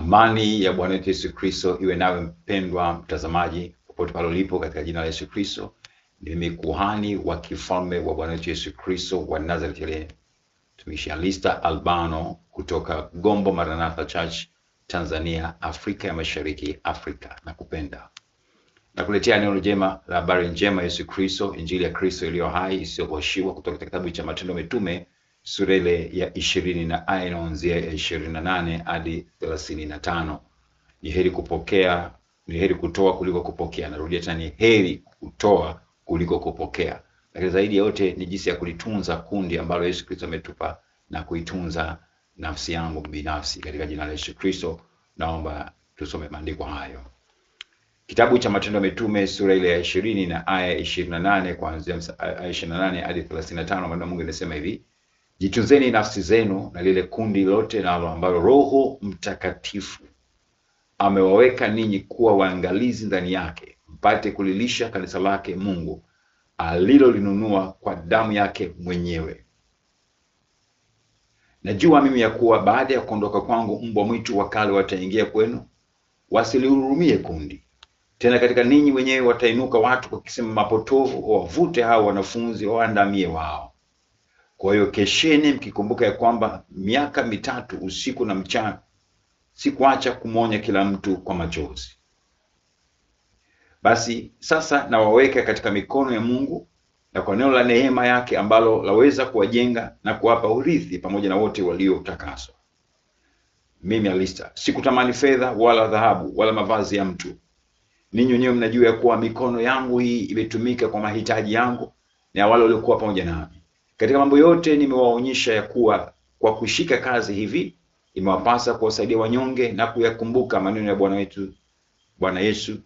Amani ya Bwana wetu Yesu Kristo iwe nawe mpendwa mtazamaji, popote pale ulipo, katika jina la Yesu Kristo. Mimi kuhani wa kifalme wa Bwana wetu Yesu Kristo wa Nazareth ile mtumishi Alistair Albano kutoka Gombo Maranatha Church, Tanzania, Afrika ya Mashariki, Afrika. Nakupenda. Nakuletea neno jema la habari njema Yesu Kristo, injili ya Kristo iliyo hai isiyoghoshiwa, kutoka kitabu cha Matendo ya Mitume sura ile ya 20 na aya inaanzia 28 hadi 35. Ni heri kupokea, ni heri kutoa kuliko kupokea. Narudia tena, ni heri kutoa kuliko kupokea. Lakini zaidi ya yote ni jinsi ya kulitunza kundi ambalo Yesu Kristo ametupa na kuitunza nafsi yangu binafsi. Katika jina la Yesu Kristo naomba tusome maandiko hayo. Kitabu cha Matendo ya Mitume sura ile ya 20 na aya 28 kuanzia aya 28 hadi 35, maneno Mungu yanasema hivi: Jitunzeni nafsi zenu na lile kundi lote nalo ambalo Roho Mtakatifu amewaweka ninyi kuwa waangalizi ndani yake, mpate kulilisha kanisa lake Mungu alilolinunua kwa damu yake mwenyewe. Najua mimi ya kuwa baada ya kuondoka kwangu mbwa mwitu wakali wataingia kwenu, wasilihurumie kundi. Tena katika ninyi wenyewe watainuka watu kwa kisema mapotovu, wavute hao wanafunzi waandamie wao. Kwa hiyo kesheni, mkikumbuka ya kwamba miaka 3 usiku na mchana sikuacha kumonya kila mtu kwa machozi. Basi sasa nawaweka katika mikono ya Mungu na kwa neno la neema yake ambalo laweza kuwajenga na kuwapa urithi pamoja na wote waliotakaswa. Mimi Alistair sikutamani fedha wala dhahabu wala mavazi ya mtu. Ninyi wenyewe mnajua ya kuwa mikono yangu hii imetumika kwa mahitaji yangu na wale waliokuwa pamoja nami. Katika mambo yote nimewaonyesha ya kuwa kwa kushika kazi hivi imewapasa kuwasaidia wanyonge na kuyakumbuka maneno ya Bwana wetu Bwana Yesu,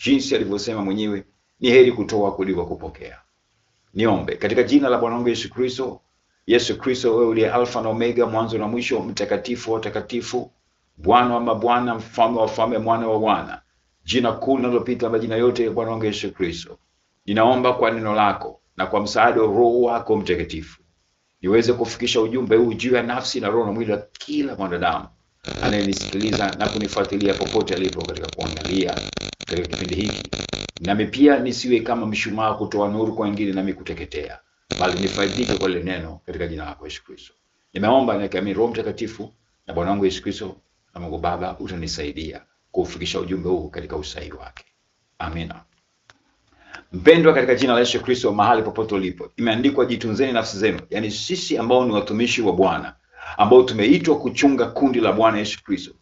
jinsi alivyosema mwenyewe, ni heri kutoa kuliko kupokea. Niombe. Katika jina la Bwana wangu Yesu Kristo. Yesu Kristo, wewe uliye Alfa na Omega, mwanzo na mwisho, mtakatifu wa watakatifu, Bwana wa mabwana, mfalme wa wafalme, mwana wa wana, jina kuu linalopita majina yote, Bwana wangu Yesu Kristo, ninaomba kwa neno lako na kwa msaada wa Roho wako Mtakatifu niweze kufikisha ujumbe huu juu ya nafsi na roho na mwili wa kila mwanadamu anayenisikiliza na kunifuatilia popote alipo katika kuangalia katika kipindi hiki. Nami pia nisiwe kama mshumaa kutoa nuru kwa wengine nami kuteketea, bali nifaidike kwa ile neno, katika jina lako Yesu Kristo. Nimeomba na nikiamini Roho Mtakatifu na Bwana wangu Yesu Kristo na Mungu Baba utanisaidia kufikisha ujumbe huu katika usahihi wake. Amina. Mpendwa, katika jina la Yesu Kristo, mahali popote ulipo, imeandikwa jitunzeni nafsi zenu. Yani sisi ambao ni watumishi wa Bwana, ambao tumeitwa kuchunga kundi la Bwana Yesu Kristo,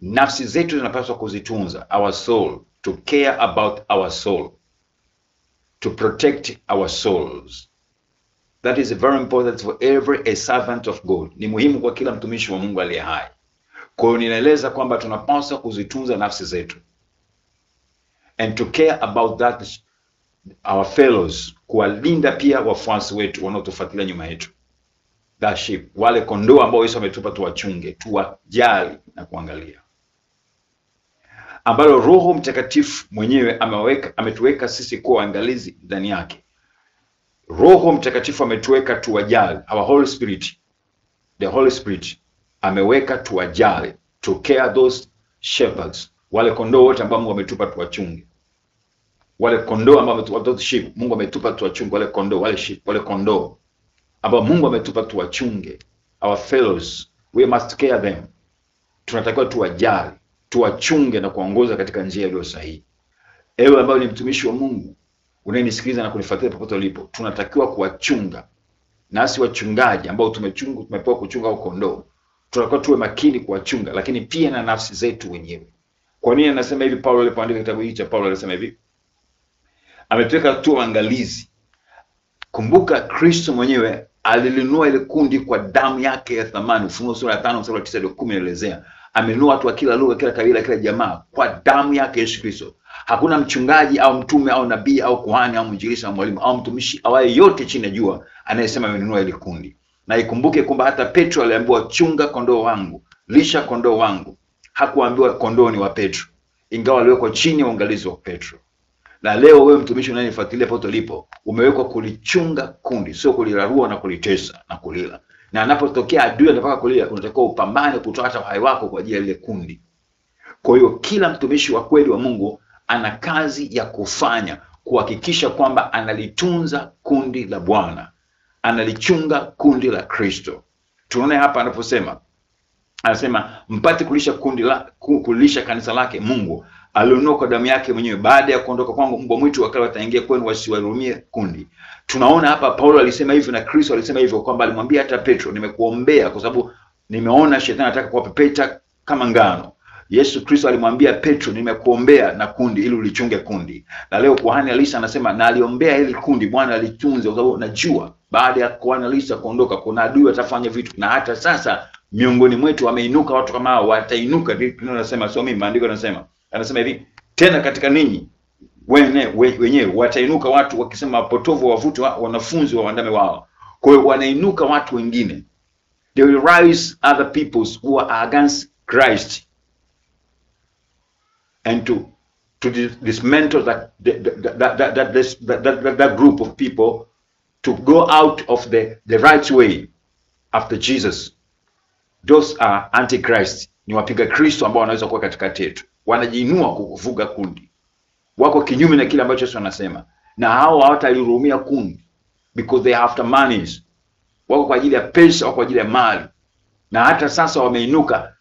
nafsi zetu zinapaswa kuzitunza. Our soul, to care about our soul, to protect our souls. That is very important for every servant of God. Ni muhimu kwa kila mtumishi wa Mungu aliye hai. Kwa hiyo ninaeleza kwamba tunapaswa kuzitunza nafsi zetu, and to care about that our fellows, kuwalinda pia wafuasi wetu wanaotufuatilia nyuma yetu, the sheep, wale kondoo ambao Yesu ametupa tuwachunge, tuwajali na kuangalia, ambalo Roho Mtakatifu mwenyewe ametuweka sisi kuwa waangalizi ndani yake. Roho Mtakatifu ametuweka tuwajali, our Holy Spirit, the Holy Spirit ameweka tuwajali, to care those shepherds, wale kondoo wote ambao Mungu ametupa tuwachunge, wale kondoo ambao those sheep Mungu ametupa tuwachunge, wale kondoo, wale sheep, wale kondoo ambao Mungu ametupa tuwachunge, our fellows, we must care them. Tunatakiwa tuwajali, tuwachunge na kuongoza katika njia iliyo sahihi. Ewe ambao ni mtumishi wa Mungu unayenisikiliza na kunifuatilia popote ulipo, tunatakiwa kuwachunga. Nasi wachungaji ambao tumepewa kuchunga au kondoo, tunatakiwa tuwe makini kuwachunga, lakini pia na nafsi zetu wenyewe. Kwa nini anasema hivi Paulo alipoandika kitabu hiki cha Paulo? Anasema hivi, ametuweka tu waangalizi. Kumbuka Kristo mwenyewe alilinunua ile kundi kwa damu yake ya thamani. Ufunuo sura ya 5 mstari wa 9 hadi 10 inaelezea amenunua watu wa kila lugha, kila kabila, kila jamaa kwa damu yake Yesu Kristo. Hakuna mchungaji au mtume au nabii au kuhani au mwinjilisti au mwalimu au mtumishi au yote chini ya jua anayesema amenunua ile kundi. Na ikumbuke kwamba hata Petro aliambiwa chunga kondoo wangu, lisha kondoo wangu. Hakuambiwa kondoo ni wa Petro, ingawa aliwekwa chini ya uangalizi wa Petro. Na leo wewe mtumishi unayenifuatilia popote ulipo, umewekwa kulichunga kundi, sio kulirarua na kulitesa na kulila. Na anapotokea adui anataka kulia, unatakiwa upambane kutoa hata uhai wako kwa ajili ya ile kundi. Kwa hiyo kila mtumishi wa kweli wa Mungu ana kazi ya kufanya kuhakikisha kwamba analitunza kundi la Bwana, analichunga kundi la Kristo. Tunaona hapa anaposema, anasema mpate kulisha kanisa lake Mungu aliondoa kwa damu yake mwenyewe. Baada ya kuondoka kwangu, mbwa mwitu wakali wataingia kwenu, wasiwarumie kundi. Tunaona hapa Paulo alisema hivyo na Kristo alisema hivyo, kwamba alimwambia hata Petro, nimekuombea kwa sababu nimeona shetani anataka kuwapepeta kama ngano. Yesu Kristo alimwambia Petro, nimekuombea na kundi ili ulichunge kundi. Na leo kuhani Elisha anasema, na aliombea hili kundi, Bwana alitunze, kwa sababu najua baada ya kuhani Elisha kuondoka kuna adui watafanya vitu, na hata sasa miongoni mwetu wameinuka watu kama hao, watainuka. Ndio nasema, sio mimi, maandiko yanasema. Anasema hivi, tena katika ninyi wenyewe watainuka watu wakisema wapotovu wavute wanafunzi wa wandame wao. Kwa hiyo wanainuka watu wengine, they will rise other peoples who are against Christ, and to dismantle that group of people, to go out of the right way after Jesus. Those are antichrist, ni wapiga Kristo ambao wanaweza kuwa katikati yetu, wanajiinua kuvuga kundi, wako kinyume na kile ambacho Yesu anasema, na hao hawatalihurumia kundi because they have the monies, wako kwa ajili ya pesa, wako kwa ajili ya mali. Na hata sasa wameinuka.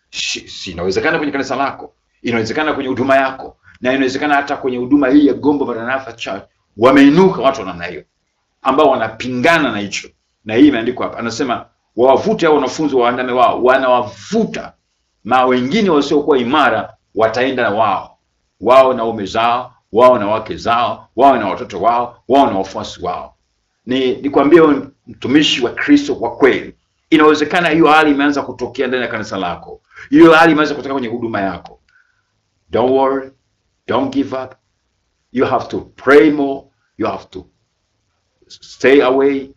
Inawezekana kwenye kanisa lako, inawezekana kwenye huduma yako, na inawezekana hata kwenye huduma hii ya Gombo Maranatha Church, wameinuka watu namna hiyo ambao wanapingana na hicho. Na hii imeandikwa hapa, anasema wawavute hao wanafunzi wa wandame wao, wanawavuta, na wengine wasiokuwa imara wataenda na wao na waume zao, wao na wake zao, wao na watoto wao, wao na wafuasi wao. Nikwambie mtumishi wa Kristo kwa kweli, inawezekana hiyo hali imeanza kutokea ndani ya kanisa lako, hiyo hali imeanza kutoka kwenye huduma yako. Don't worry, don't give up. You have to pray more, you have to stay away,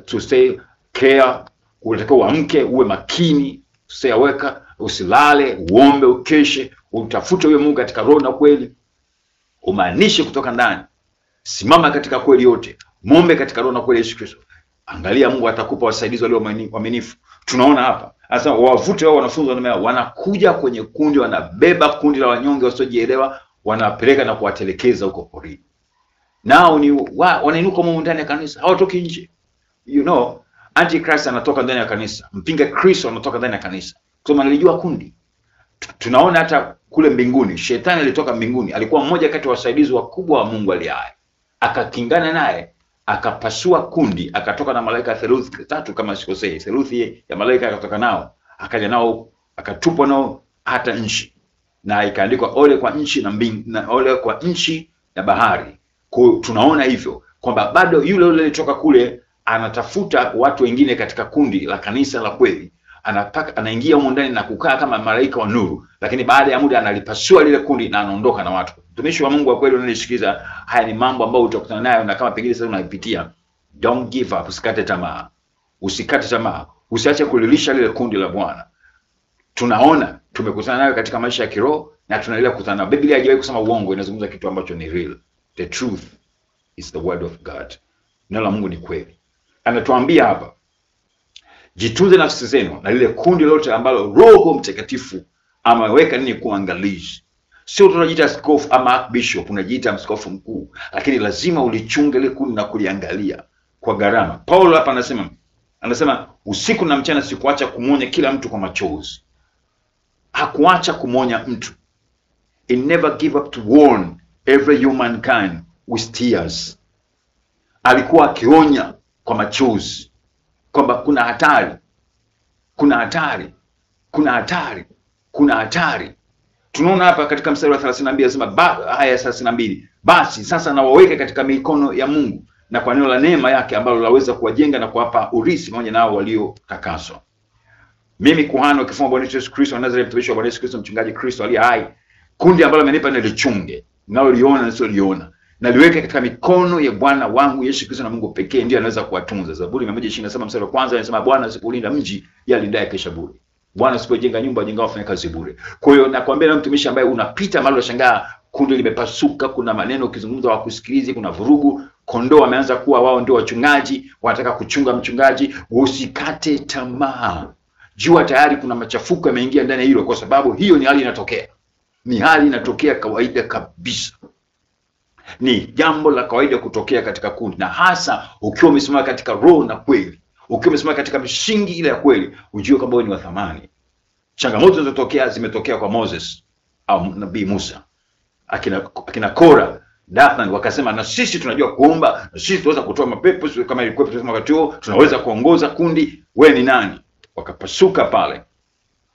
to stay care. Unatakiwa uamke, uwe makini, stay awake, usilale, uombe, ukeshe, utafute huyo Mungu katika roho na kweli, umaanishe kutoka ndani. Simama katika kweli yote, muombe katika roho na kweli Yesu Kristo. Angalia, Mungu atakupa wasaidizi walio waaminifu. Tunaona hapa sasa, wavute wao wanafunzi wanakuja kwenye kundi, wanabeba kundi la wanyonge wasiojielewa, wanapeleka na kuwatelekeza huko porini. Nao ni wanainuka huko ndani ya kanisa, hawatoki nje. You know, antichrist anatoka ndani ya kanisa, mpinga Kristo anatoka ndani ya kanisa. Kwa maana alijua kundi. Tunaona hata kule mbinguni, shetani alitoka mbinguni, alikuwa mmoja kati ya wasaidizi wakubwa wa Mungu aliye hai. Akakingana naye, akapasua kundi, akatoka na malaika theluthi tatu kama sikosei, theluthi ya malaika akatoka nao, akaja nao, akatupwa nao hata nchi. Na ikaandikwa ole kwa nchi na ole kwa nchi na bahari. Kwa tunaona hivyo kwamba bado yule alitoka kule anatafuta watu wengine katika kundi la kanisa la kweli. Anaingia huko ndani na kukaa kama malaika wa nuru, lakini baada ya muda analipasua lile kundi na anaondoka na watu. Mtumishi wa Mungu wa kweli unanisikiza, haya ni mambo ambayo utakutana nayo, na kama pengine sasa unaipitia, don't give up, usikate tamaa. Usikate tamaa, usiache kulilisha lile kundi la Bwana. Tunaona tumekutana nayo katika maisha ya kiroho na tunaendelea kukutana nayo. Biblia haijawahi kusema uongo, inazungumza kitu ambacho ni real. The truth is the word of God. Neno la Mungu ni kweli. Anatuambia hapa, jitunze nafsi zenu na lile kundi lote ambalo Roho Mtakatifu ameweka ninyi kuangalizi. Sio tunajiita askofu ama bishop, unajiita askofu mkuu, lakini lazima ulichunge ile kundi na kuliangalia kwa gharama. Paulo hapa anasema usiku na mchana sikuacha kumuonya kila mtu kwa machozi. Hakuacha kumuonya mtu. He never give up to warn every humankind with tears. Alikuwa akionya kwa machozi kwamba kuna hatari, kuna hatari, kuna hatari, kuna hatari. Tunaona hapa katika mstari wa 32 anasema aya 32, basi sasa nawaweka katika mikono ya Mungu na kwa neno la neema yake ambalo laweza kuwajenga na kuwapa urithi pamoja nao waliotakaswa. Mimi kuhani wa kifo wa Bwana Yesu Kristo wa Nazareth, mtumishi wa Bwana Yesu Kristo, mchungaji Kristo aliye hai, kundi ambalo amenipa nilichunge, naliona na siliona, naliweka katika mikono ya Bwana wangu Yesu Kristo, na Mungu pekee ndiye anaweza kuwatunza. Zaburi 127 mstari wa kwanza anasema, Bwana asipolinda mji yalindaye kesha bure. Bwana asipojenga nyumba jenga wafanyakazi bure. Kwa hiyo nakwambia na mtumishi ambaye unapita mahali unashangaa kundi limepasuka, kuna maneno ukizungumza wakusikilize, kuna vurugu, kondoo wameanza kuwa wao ndio wachungaji, wanataka kuchunga mchungaji. Usikate tamaa. jua tayari kuna machafuko yameingia ndani ya hilo, kwa sababu hiyo ni hali inatokea. Ni hali inatokea kawaida kabisa. Ni jambo la kawaida kutokea katika kundi, na hasa ukiwa umesimama katika roho na kweli, ukiwa umesimama katika misingi ile ya kweli, ujue kwamba wewe ni wa thamani. Changamoto zinazotokea zimetokea kwa Moses au Nabii Musa, akina Kora, Dathan wakasema na sisi tunajua kuomba, na sisi tunaweza kutoa mapepo kama ilikuwa tunasema wakati huo, tunaweza kuongoza kundi, wewe ni nani? Wakapasuka pale.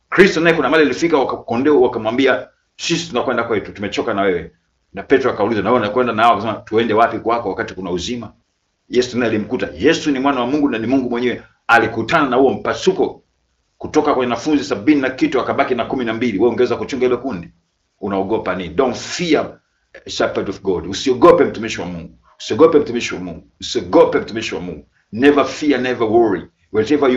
Kristo naye kuna mahali alifika, wakakondeo, wakamwambia sisi tunakwenda kwetu, tumechoka na wewe. Na Petro akauliza, na wewe unakwenda nao? Akasema tuende wapi kwako wakati kuna uzima? Yesu naye alimkuta. Yesu ni mwana wa Mungu na ni Mungu mwenyewe. Alikutana na huo mpasuko, kutoka kwa wanafunzi 70 na kitu akabaki na 12. Wewe ungeweza kuchunga ile kundi? Unaogopa nini? Don't fear a shepherd of God. Usiogope mtumishi wa Mungu. Usiogope mtumishi wa Mungu. Usiogope mtumishi wa Mungu. Never fear, never worry. Wherever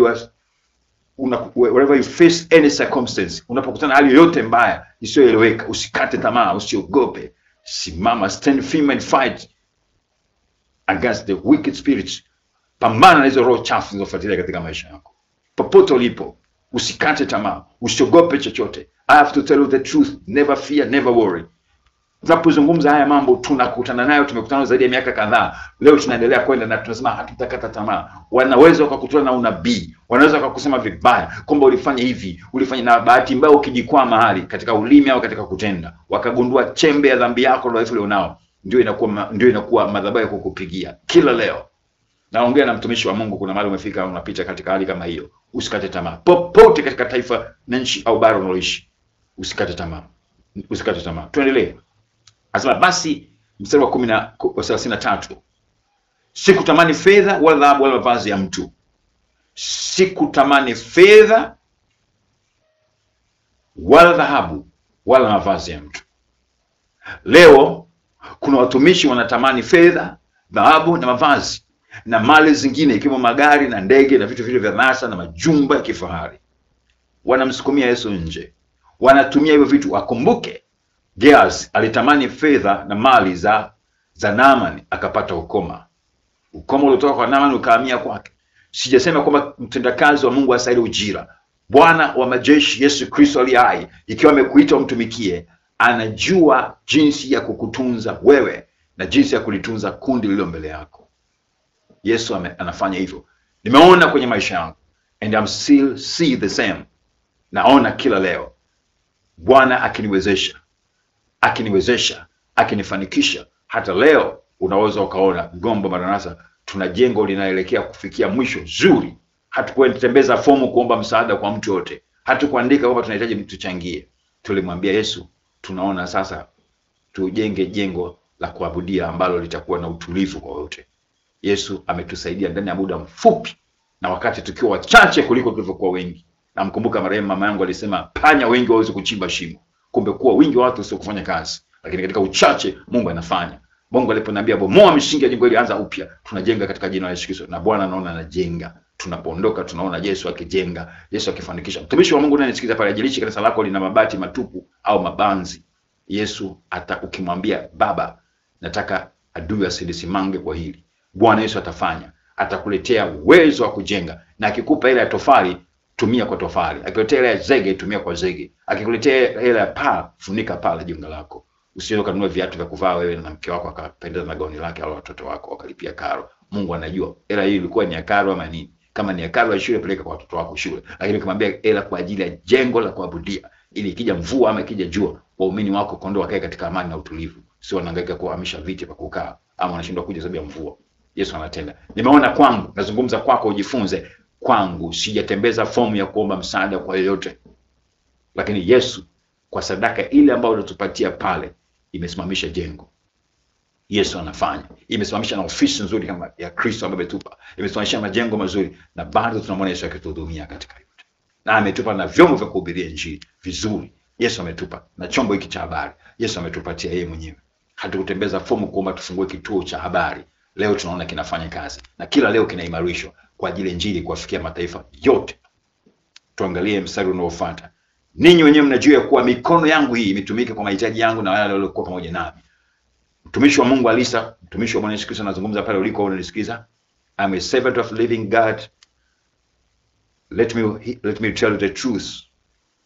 you face any circumstance, unapokutana hali yoyote mbaya isiyoeleweka, usikate tamaa, usiogope. Simama, stand firm and fight against the wicked spirits. Pambana na hizo roho chafu zinazofuatilia katika maisha yako. Popote ulipo, usikate tamaa, usiogope chochote. I have to tell you the truth, never fear, never worry. Tunapozungumza haya mambo tunakutana nayo, tumekutana zaidi ya miaka kadhaa. Leo tunaendelea kwenda na tunasema hatutakata tamaa. Wanaweza wakakutoa na unabii, wanaweza wakakusema vibaya kwamba ulifanya hivi, ulifanya, na bahati mbaya ukijikwaa mahali katika ulimi au katika kutenda, wakagundua chembe ya dhambi yako na dhaifu unao, ndio inakuwa madhabahu ya kukupigia kila leo. Naongea na mtumishi wa Mungu, kuna mahali umefika unapita katika hali kama hiyo, usikate tamaa. Popote katika taifa na nchi au bara unaloishi, usikate tamaa. Usikate tamaa. Tuendelee. Asema basi mstari wa 33, sikutamani fedha wala dhahabu wala mavazi ya mtu. Sikutamani fedha wala dhahabu wala mavazi ya mtu. Leo kuna watumishi wanatamani fedha, dhahabu na mavazi na mali zingine, ikiwemo magari na ndege na vitu vile vya nasa na majumba ya kifahari. Wanamsukumia Yesu nje, wanatumia hivyo vitu. Wakumbuke Gehazi alitamani fedha na mali za Naaman, akapata ukoma. Ukoma uliotoka kwa Naaman ukahamia kwake. Sijasema kwamba mtendakazi wa Mungu asaidi ujira. Bwana wa majeshi Yesu Kristo aliye hai, ikiwa amekuita umtumikie, anajua jinsi ya kukutunza wewe na jinsi ya kulitunza kundi lililo mbele yako. Yesu anafanya hivyo. Nimeona kwenye maisha yangu, and I'm still see the same. Naona kila leo Bwana akiniwezesha, akinifanikisha. Hata leo unaweza ukaona Gombo Maranatha tuna jengo linaelekea kufikia mwisho zuri. Hatukuendembeza fomu kuomba msaada kwa mtu yote, hatukuandika kwamba tunahitaji mtu changie. Tulimwambia Yesu, tunaona sasa tujenge jengo la kuabudia ambalo litakuwa na utulivu kwa wote. Yesu ametusaidia ndani ya muda mfupi, na wakati tukiwa wachache kuliko tulivyokuwa wengi. Na mkumbuka marehemu mama yangu alisema panya wengi hawezi kuchimba shimo. Kumbe kuwa wingi wa watu sio kufanya kazi, lakini katika uchache Mungu anafanya. Mungu aliponiambia bomoa misingi ya jengo hili, anza upya, tunajenga katika jina la Yesu Kristo, na Bwana anaona anajenga. Tunapoondoka tunaona Yesu akijenga, Yesu akifanikisha. Mtumishi wa Mungu naye nisikiza pale, ajilishi kanisa lako lina mabati matupu au mabanzi. Yesu ukimwambia Baba, nataka adui asilimange kwa hili, Bwana Yesu atafanya. Atakuletea uwezo wa kujenga, na akikupa ile ya tofali, tumia kwa tofali. Akikuletea ile ya zege, tumia kwa zege. Akikuletea ile ya paa, funika paa la jengo lako. Usiende kununua viatu vya kuvaa wewe na mke wako akapendeza na gauni lake, au watoto wako wakalipia karo. Mungu anajua hela hii ilikuwa ni ya karo ama nini. Kama ni ya karo ya shule, peleka kwa watoto wako shule. Lakini ukimwambia hela kwa ajili ya jengo la kuabudia, ili ikija mvua ama ikija jua, waumini wako kondoo wakae katika amani na utulivu, sio wanahangaika kuhamisha viti vya kukaa ama wanashindwa kuja sababu ya mvua. Yesu anatenda. Nimeona kwangu, nazungumza kwako ujifunze. Kwangu sijatembeza fomu ya kuomba msaada kwa yoyote, lakini Yesu kwa sadaka ile ambayo unatupatia pale imesimamisha jengo. Yesu anafanya. Imesimamisha na ofisi nzuri kama ya Kristo ambaye ametupa. Imesimamisha majengo mazuri, na bado tunamwona Yesu akituhudumia katika yote. Na ametupa na vyombo vya kuhubiria injili vizuri. Yesu ametupa na chombo hiki cha habari. Yesu ametupatia yeye mwenyewe. Hatukutembeza fomu kuomba tufungue kituo cha habari. Leo tunaona kinafanya kazi, na kila leo kinaimarishwa kwa ajili ya injili kuwafikia mataifa yote. Tuangalie mstari unaofuata. Ninyi wenyewe mnajua kuwa mikono yangu hii imetumika kwa mahitaji yangu na wale waliokuwa pamoja nami. Mtumishi wa Mungu Alisa, mtumishi wa Bwana Yesu Kristo, anazungumza pale uliko unanisikiza. I'm a servant of living God, let me tell you the truth.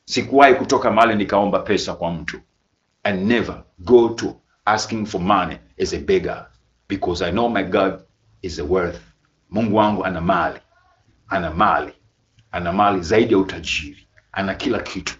Sikuwahi kutoka mahali nikaomba pesa kwa mtu. I never go to asking for money as a beggar, because I know my God is a worth. Mungu wangu ana mali. Ana mali zaidi ya utajiri. Ana kila kitu.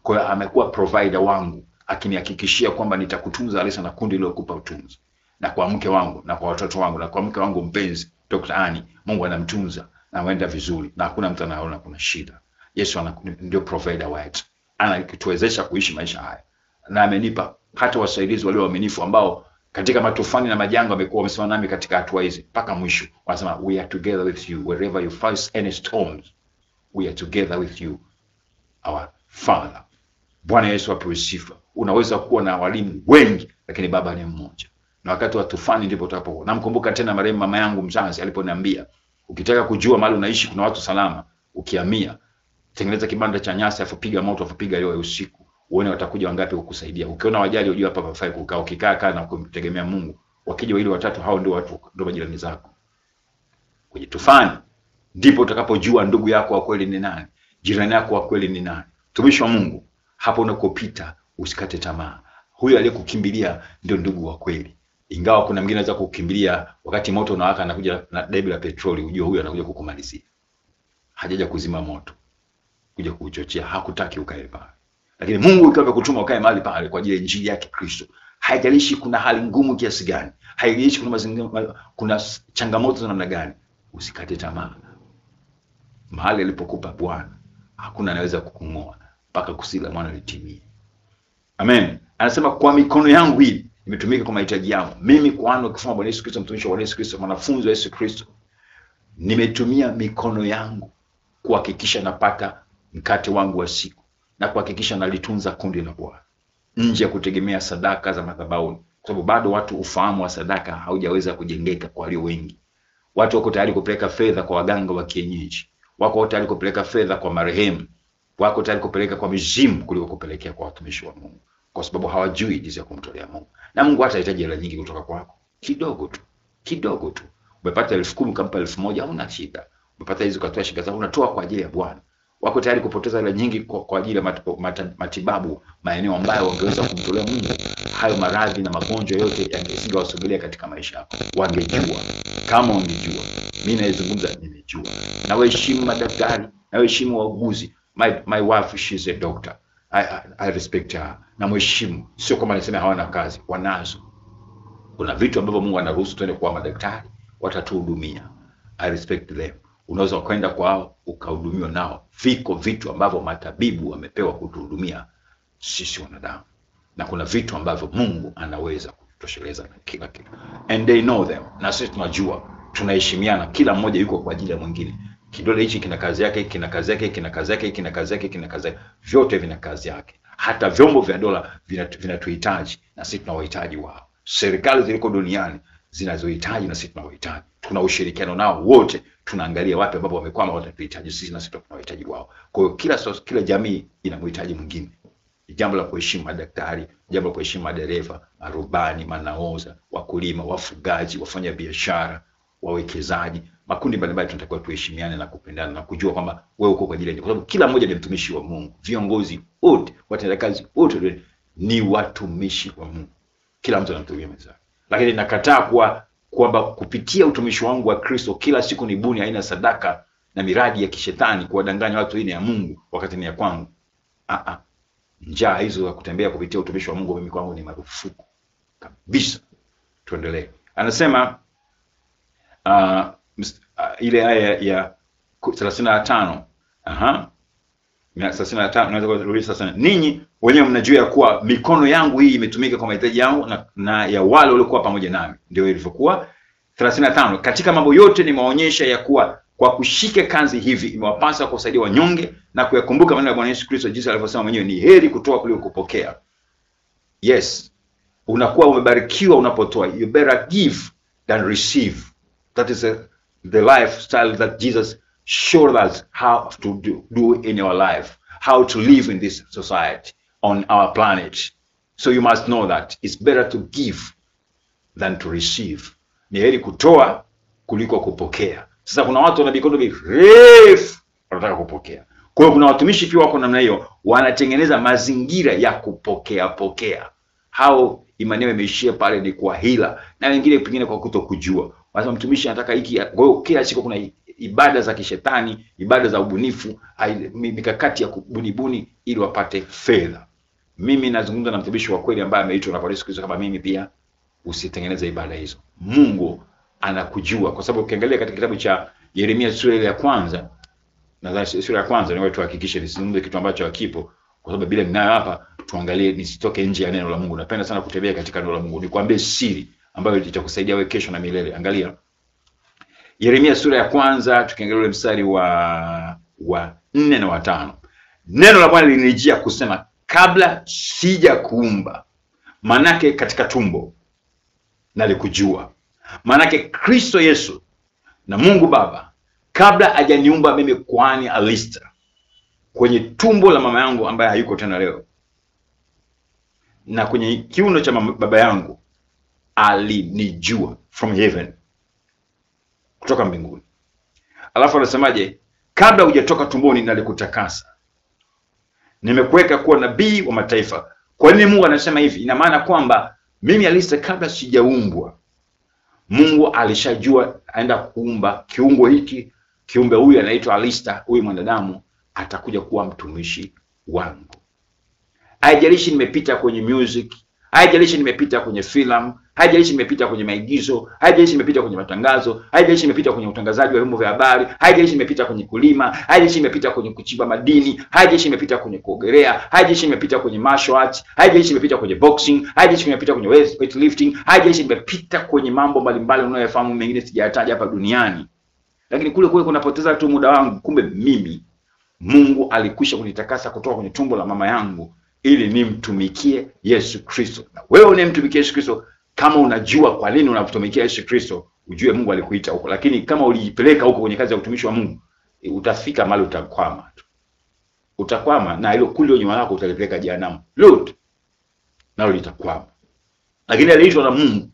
Kwa hiyo amekuwa provider wangu, akinihakikishia kwamba nitakutunza Alisa na kundi lilokupa utunzi. Na kwa mke wangu, na kwa watoto wangu, na kwa mke wangu mpenzi Dr. Annie, Mungu anamtunza na wenda vizuri na hakuna mtu anaona kuna shida. Yesu ndio provider wetu. Anatuwezesha kuishi maisha haya. Na amenipa hata wasaidizi walio waaminifu ambao katika matufani na majanga wamekuwa wamesimama nami katika hatua hizi mpaka mwisho. Wanasema we are together with you wherever you face any storms. We are together with you, our Father. Bwana Yesu apewe sifa. Unaweza kuwa na walimu wengi lakini baba ni mmoja. Na wakati wa tufani ndipo utapokuwa. Namkumbuka tena marehemu mama yangu mzazi aliponiambia, ukitaka kujua mahali unaishi kuna watu salama, ukihamia tengeneza kibanda cha nyasi afu piga moto afu piga yowe usiku. Uone watakuja wangapi kukusaidia. Ukiona wajali ujue hapa pafai kukaa. Ukikaa na kumtegemea Mungu, wakija wale watatu hao ndio watu ndio majirani zako. Kwenye tufani ndipo utakapojua ndugu yako wa kweli ni nani, jirani yako wa kweli ni nani. Tumishi wa Mungu, hapo unakopita usikate tamaa. Huyo aliyekukimbilia ndio ndugu wa kweli. Ingawa kuna mwingine anaweza kukimbilia wakati moto unawaka anakuja na debe la petroli, ujue huyo anakuja kukumalizia. Hajaja kuzima moto, kuja kuchochea, hakutaki ukae pale. Lakini Mungu ikiwa amekutuma ukae mahali pale kwa ajili ya injili yake Kristo, haijalishi kuna hali ngumu kiasi gani, haijalishi kuna mazingira, kuna changamoto za namna gani, usikate tamaa. Mahali alipokupa Bwana hakuna anaweza kukungoa mpaka kusila mwana litimie. Amen. Anasema kwa mikono yangu hii imetumika kwa mahitaji yangu. Mimi kuhani ukifanya Bwana Yesu Kristo, mtumishi wa Bwana Yesu Kristo, mwanafunzi wa Yesu Kristo, nimetumia mikono yangu kuhakikisha napata mkate wangu wa siku na kuhakikisha nalitunza kundi la Bwana, nje ya kutegemea sadaka za madhabahu, kwa sababu bado watu ufahamu wa sadaka haujaweza kujengeka kwa walio wengi. Watu wako tayari kupeleka fedha kwa waganga wa kienyeji, wako tayari kupeleka fedha kwa marehemu, wako tayari kupeleka kwa mizimu kuliko kupelekea kwa watumishi wa Mungu, kwa sababu hawajui jinsi ya kumtolea Mungu. Na Mungu hatahitaji hela nyingi kutoka kwako, kidogo tu. Umepata 10,000 kampa 1,000, hauna shida. Umepata hizo katoa shilingi zako, unatoa kwa ajili ya Bwana. Wako tayari kupoteza hela nyingi kwa ajili ya matibabu maeneo ambayo wangeweza kumtolea Mungu. Hayo maradhi na magonjwa yote yangesingewasogelea katika maisha yako. Wangejua, kama wangejua. Mimi naizungumza, nimejua. Na waheshimu madaktari, na waheshimu wauguzi. My wife, she's a doctor. I respect her. Na mheshimu. Sio kama nasema hawana kazi, wanazo. Kuna vitu ambavyo Mungu anaruhusu twende kwa madaktari, watatuhudumia. I respect them. Unaweza kwenda kwao ukahudumiwa nao. Viko vitu ambavyo matabibu wamepewa kutuhudumia sisi wanadamu. Na kuna vitu ambavyo Mungu anaweza kutosheleza na kila kitu. And they know them. Na sisi tunajua, tunaheshimiana, kila mmoja yuko kwa ajili ya mwingine. Kidole hichi kina kazi yake, kina kazi yake, kina kazi yake, kina kazi yake, kina kazi yake. Vyote vina kazi yake. Hata vyombo vya dola vinatuhitaji na sisi tunawahitaji wao. Serikali ziliko duniani zinazohitaji na sisi tunawahitaji. Tuna ushirikiano nao wote, tunaangalia wapi ambapo wamekwama watatuhitaji sisi na sisi tunawahitaji wao. Kwa hiyo kila jamii inamhitaji mwingine. Jambo la kuheshimu madaktari, jambo la kuheshimu madereva, marubani, manaoza, wakulima, wafugaji, wafanya biashara, wawekezaji, makundi mbalimbali tunatakiwa tuheshimiane na kupendana na kujua kwamba wewe uko kwa ajili ya, kwa sababu kila mmoja ni mtumishi wa Mungu. Viongozi wote, watendakazi wote ni watumishi wa Mungu. Kila mtu anamtumia mwenzake. Lakini nakataa kwamba kupitia utumishi wangu wa Kristo kila siku nibuni aina sadaka na miradi ya kishetani kuwadanganya watu hii ni ya Mungu wakati ni ya kwangu. Njaa hizo za kutembea kupitia utumishi wa Mungu mimi kwangu ni marufuku kabisa. Tuendelee. Anasema ile aya ya 35. 35 naweza kurudi sasa. Ninyi wenyewe mnajua ya kuwa mikono yangu hii imetumika kwa mahitaji yangu na ya wale waliokuwa pamoja nami. Ndio ilivyokuwa. 35. Katika mambo yote nimewaonyesha ya kuwa kwa kushika kazi hivi imewapasa kusaidia wanyonge na kuyakumbuka maneno ya Bwana Yesu Kristo jinsi alivyosema mwenyewe, ni heri kutoa kuliko kupokea. Yes. Unakuwa umebarikiwa unapotoa. You better give than receive. That is the lifestyle that Jesus showed us how to do in our life, how to live in this society, on our planet. So you must know that it's better to give than to receive. Ni heri kutoa kuliko kupokea. Sasa kuna watu wana mikono mirefu wanataka kupokea. Kwa hiyo kuna watumishi pia wako namna hiyo, wanatengeneza mazingira ya kupokea. Hao imani yao imeishia pale ni kwa hila, na wengine pengine kwa kutokujua. Wanasema mtumishi anataka hiki. Kwa hiyo kila siku kuna ibada za kishetani, ibada za ubunifu, mikakati ya kubunibuni ili wapate fedha. Mimi nazungumza na mtumishi wa kweli ambaye ameitwa na Yesu Kristo kama mimi pia, usitengeneze ibada hizo. Mungu anakujua, kwa sababu ukiangalia katika kitabu cha Yeremia sura ya kwanza, nadhani sura ya kwanza, ni watu hakikishe nisizungumze kitu ambacho hakipo, kwa sababu bila ninayo hapa, tuangalie nisitoke nje ya neno la Mungu. Napenda sana kutembea katika neno la Mungu. Nikwambie siri ambayo itakusaidia wewe kesho na milele. Angalia Yeremia sura ya kwanza, tukiangalia ule mstari wa 4 na wa 5. Neno la Bwana lilinijia kusema, kabla sija kuumba, manake katika tumbo nalikujua. Manake Kristo Yesu na Mungu Baba kabla hajaniumba mimi kuhani Alista kwenye tumbo la mama yangu ambaye hayuko tena leo, na kwenye kiuno cha baba yangu alinijua from heaven, kutoka mbinguni. Alafu anasemaje? Kabla hujatoka tumboni nalikutakasa, nimekuweka kuwa nabii wa mataifa. Kwa nini Mungu anasema hivi? Ina maana kwamba mimi Alista kabla sijaumbwa, Mungu alishajua aenda kuumba kiungo hiki, kiumbe huyu anaitwa Alista, huyu mwanadamu atakuja kuwa mtumishi wangu. Haijalishi nimepita kwenye music, haijalishi nimepita kwenye film, haijalishi nimepita kwenye maigizo, haijalishi nimepita kwenye matangazo, haijalishi nimepita kwenye utangazaji wa vyombo vya habari, haijalishi nimepita kwenye kulima, haijalishi nimepita kwenye kuchimba madini, haijalishi nimepita kwenye kuogelea, haijalishi nimepita kwenye martial arts, haijalishi nimepita kwenye boxing, haijalishi nimepita kwenye weightlifting, haijalishi nimepita kwenye mambo mbalimbali unayofahamu, mengine sijayataja hapa duniani. Lakini kule kunapoteza tu muda wangu. Kumbe mimi Mungu alikwisha kunitakasa kutoka kwenye tumbo la mama yangu ili nimtumikie Yesu Kristo. Na wewe unemtumikia Yesu Kristo, kama unajua kwa nini unamtumikia Yesu Kristo, ujue Mungu alikuita huko. Lakini kama ulijipeleka huko kwenye kazi ya utumishi wa Mungu, utafika mahali utakwama tu. Utakwama na hilo kule nyuma yako utalipeleka jehanamu. Lord, nalo litakwama. Lakini aliitwa na Mungu,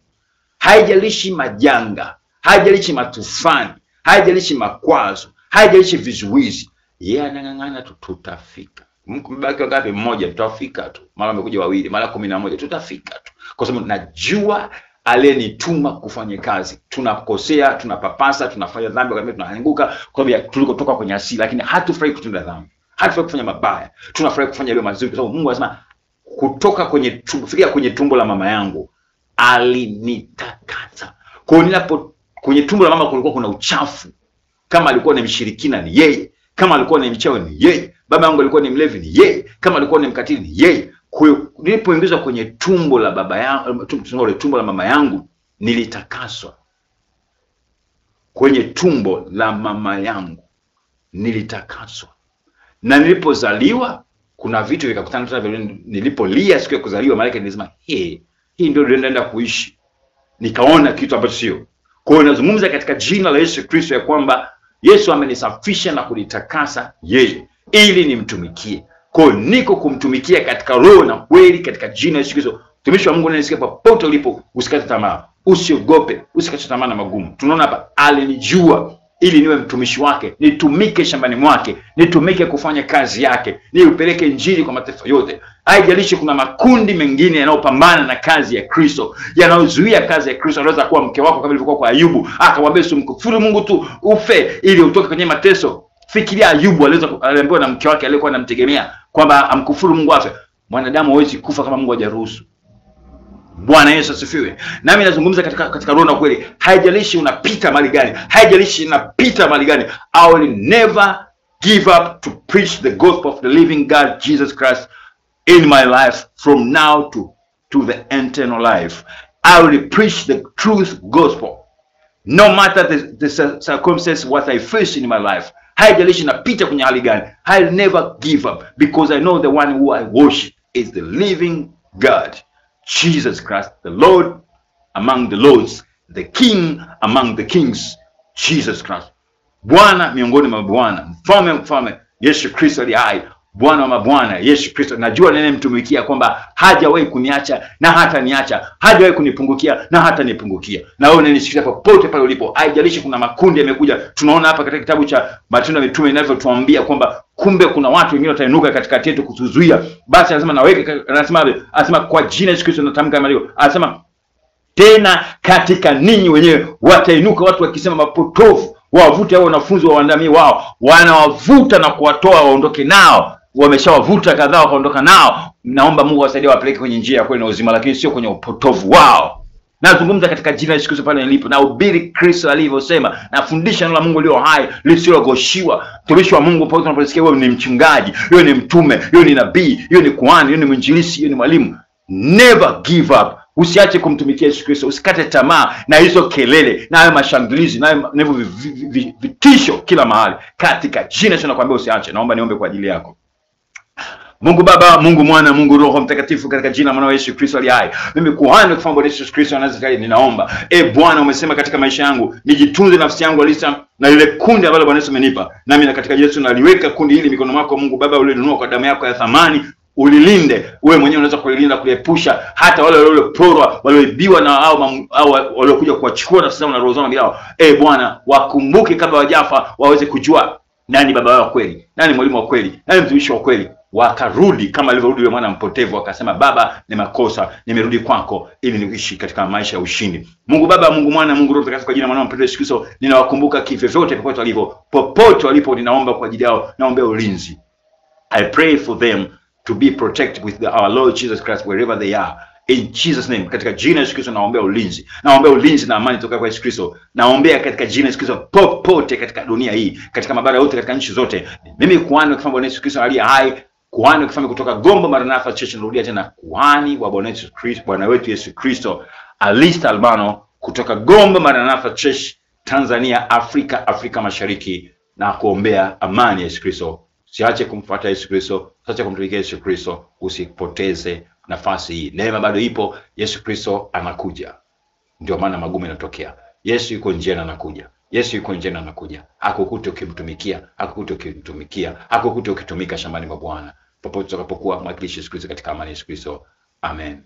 haijalishi majanga, haijalishi matufani, haijalishi makwazo, haijalishi vizuizi, yeye anang'ang'ana tu, tutafika. Mbaki wangapi? Mmoja, tutafika tu. Mara amekuja wawili, mara 11, tutafika tu. Kwa sababu najua aliyenituma kufanya kazi. Tunakosea, tunapapasa, tunafanya dhambi, kama tunaanguka kwa sababu tulikotoka kwenye asili, lakini hatufurahi kutenda dhambi. Hatufurahi kufanya mabaya. Tunafurahi kufanya yale mazuri kwa sababu Mungu anasema kutoka kwenye tumbo, fikia kwenye tumbo la mama yangu alinitakasa. Kwa hiyo ninapo kwenye tumbo la mama kulikuwa kuna uchafu. Kama alikuwa ni mshirikina ni yeye, kama alikuwa ni mchawi ni yeye, baba yangu alikuwa ni mlevi ni yeye, kama alikuwa ni mkatili ni yeye. Kwa hiyo nilipoingizwa kwenye tumbo la baba yangu, tumbo la mama yangu, nilitakaswa. Kwenye tumbo la mama yangu nilitakaswa. Na nilipozaliwa kuna vitu vikakutana tena vile. Nilipolia siku ya kuzaliwa, malaika nilisema, hii ndio naenda kuishi. Nikaona kitu ambacho sio. Kwa hiyo nazungumza katika jina la Yesu Kristo ya kwamba Yesu amenisafisha na kunitakasa yeye ili nimtumikie. Kwa hiyo niko kumtumikia katika roho na kweli katika jina la Yesu Kristo. Mtumishi wa Mungu ananisikia popote ulipo, usikate tamaa, usiogope, usikate tamaa na magumu. Tunaona hapa alinijua ili niwe mtumishi wake, nitumike shambani mwake, nitumike kufanya kazi yake, niupeleke injili kwa mataifa yote. Haijalishi kuna makundi mengine yanayopambana na kazi ya Kristo, yanayozuia kazi ya Kristo. Anaweza kuwa mke wako kama ilivyokuwa kwa Ayubu, akamwambia usimkufuru Mungu tu ufe ili utoke kwenye mateso. Fikiria Ayubu aliambiwa na mke wake aliyekuwa anamtegemea kwamba amkufuru Mungu afe. Mwanadamu hawezi kufa kama Mungu hajaruhusu. Bwana Yesu asifiwe. Nami nazungumza katika roho na kweli. Haijalishi unapita mahali gani, haijalishi unapita mahali gani, I will never give up to preach the gospel of the living God Jesus Christ in my life from now to the eternal life. I will preach the truth gospel no matter the circumstances what I face in my life. Haijalishi napita kwenye hali gani, I'll never give up because I know the one who I worship is the living God, Jesus Christ, the Lord among the lords, the King among the kings, Jesus Christ. Bwana miongoni mwa bwana, mfalme Yesu Kristo aliye hai. Bwana wa mabwana Yesu Kristo, najua ninayemtumikia kwamba hajawahi kuniacha na hata niacha, hajawahi kunipungukia na hata nipungukia. Na wewe unanisikia popote pale ulipo, haijalishi kuna makundi yamekuja. Tunaona hapa katika kitabu cha Matendo ya Mitume inavyotuambia kwamba kumbe kuna watu wengine watainuka katikati yetu kutuzuia. Basi anasema anasema kwa jina Yesu Kristo natamka kama hiyo. Anasema tena katika ninyi wenyewe watainuka watu wakisema mapotovu, wavute hao wanafunzi wa wandamii wao, wanawavuta na kuwatoa waondoke nao. Wameshawavuta kadhaa wakaondoka nao. Naomba Mungu awasaidie wapeleke kwenye njia ya kweli na uzima, lakini sio kwenye upotovu wao. Nazungumza katika jina la Yesu Kristo pale nilipo, na ubiri Kristo alivyosema, nafundisha neno la Mungu lililo hai lisilogoshiwa. Mtumishi wa Mungu popote unaposikia, wewe ni mchungaji, wewe ni mtume, wewe ni nabii, wewe ni kuhani, wewe ni mwinjilisti, wewe ni mwalimu, never give up. Usiache kumtumikia Yesu Kristo. Usikate tamaa na hizo kelele na hayo mashambulizi na hivyo vitisho kila mahali. Katika jina Yesu nakwambia usiache. Naomba niombe kwa ajili yako. Mungu Baba, Mungu Mwana, Mungu Roho Mtakatifu, katika jina la mwana Yesu Kristo aliye hai, mimi kuhani kwa Bwana Yesu Kristo anazikali, ninaomba Bwana, umesema katika maisha yangu nijitunze nafsi yangu alisa na ile kundi ambalo Bwana Yesu amenipa, nami na katika Yesu naliweka kundi hili mikono mwako. Mungu Baba, ulinunua kwa damu yako ya thamani, ulilinde. Wewe mwenyewe unaweza kulilinda, kuliepusha hata wale walioporwa, walioibiwa na au waliokuja kuwachukua nafsi zao na roho zao bila. Bwana, wakumbuke kabla wajafa, waweze kujua nani baba wa kweli, nani mwalimu wa kweli, nani mtumishi wa kweli. Wakarudi kama alivyorudi yule mwana mpotevu, akasema Baba, ni makosa, nimerudi kwako ili niishi katika maisha ya ushindi. Mungu Baba, Mungu Mwana, Mungu Roho Mtakatifu, kwa jina la mwana mpendwa Yesu Kristo, ninawakumbuka kivyovyote popote walipo, ninaomba kwa ajili yao, naombea ulinzi. I pray for them to be protected with our Lord Jesus Christ wherever they are. In Jesus name, katika jina Yesu Kristo naombea ulinzi. Naombea ulinzi na amani kutoka kwa Yesu Kristo. Naombea katika jina Yesu Kristo popote katika dunia hii, katika mabara yote, katika nchi zote. Mimi kuhani kwa Bwana Yesu Kristo aliye hai, kuhani kufanya kutoka Gombo Maranatha Church, narudia tena, kuhani wa Bwana Yesu Kristo, Bwana wetu Yesu Kristo, Alista Albano kutoka Gombo Maranatha Church, Tanzania, Afrika Mashariki, na kuombea amani ya Yesu Kristo. Siache kumfuata Yesu Kristo, siache kumtumikia Yesu Kristo, usipoteze nafasi hii. Neema bado ipo, Yesu Kristo anakuja. Ndio maana magumu yanatokea. Yesu yuko njiani anakuja. Yesu yuko njiani anakuja. Hakukute ukimtumikia, hakukute ukitumika shambani mwa Bwana. Popote utakapokuwa, mwakilishi Yesu Kristo katika amani ya Yesu Kristo. Amen.